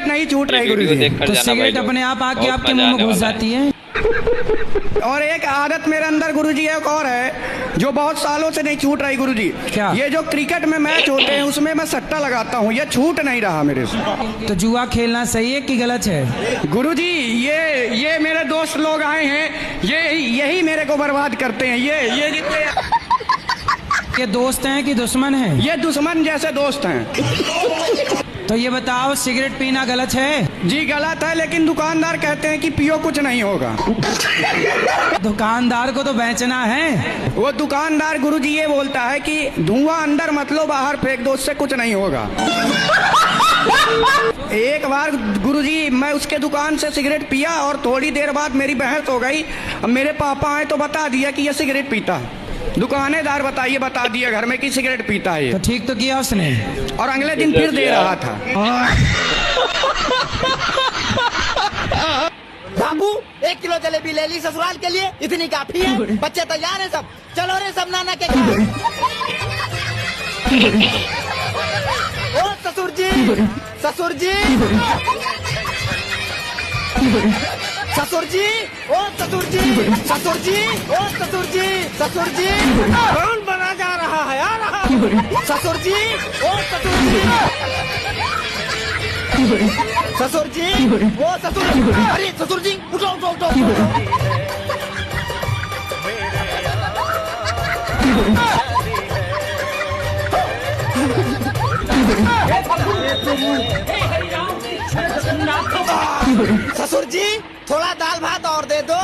Cigarette नहीं छूट रही गुरुजी। तो सिगरेट अपने आप आके आपके मुंह में घुस जाती है। और एक आदत मेरे अंदर गुरुजी एक और है जो बहुत सालों से नहीं छूट रही गुरुजी। क्या? ये जो क्रिकेट में मैच होते हैं उसमें मैं सट्टा लगाता हूँ, ये छूट नहीं रहा मेरे से। तो जुआ खेलना सही है कि गलत है? गुरुजी ये मेरे दोस्त लोग आए हैं, यही मेरे को बर्बाद करते हैं। ये जितने ये दोस्त हैं कि दुश्मन हैं? ये दुश्मन जैसे दोस्त हैं। तो ये बताओ, सिगरेट पीना गलत है? जी गलत है, लेकिन दुकानदार कहते हैं कि पियो कुछ नहीं होगा। दुकानदार को तो बेचना है। वो दुकानदार गुरुजी ये बोलता है कि धुआं अंदर मत लो, बाहर फेंक दो, उससे कुछ नहीं होगा। एक बार गुरुजी मैं उसके दुकान से सिगरेट पिया और थोड़ी देर बाद मेरी बहस हो गई। अब मेरे पापा आए तो बता दिया कि ये सिगरेट पीता है। दुकानेदार बता दिया घर में कि सिगरेट पीता है। तो ठीक तो किया उसने। और अगले दिन फिर दे रहा था। बाबू 1 किलो जलेबी ले ली ससुराल के लिए, इतनी काफी है। बच्चे तैयार हैं सब, चलो रे सब नाना के घर। ओ ससुर जी, ससुर जी, ससुर जी, ओ ससुर जी, ससुर जी, ओ ससुर जी, ससुर जी, कौन बना जा रहा है? आ रहा ससुर जी, ओ ससुर जी, ससुर जी, वो ससुर, अरे ससुर जी उठो उठो उठो। ससुर जी थोड़ा दाल भात और दे दो।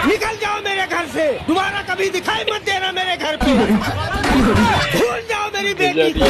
निकल जाओ मेरे घर से, दोबारा कभी दिखाई मत देना मेरे घर पे। भूल जाओ मेरी बेटी को।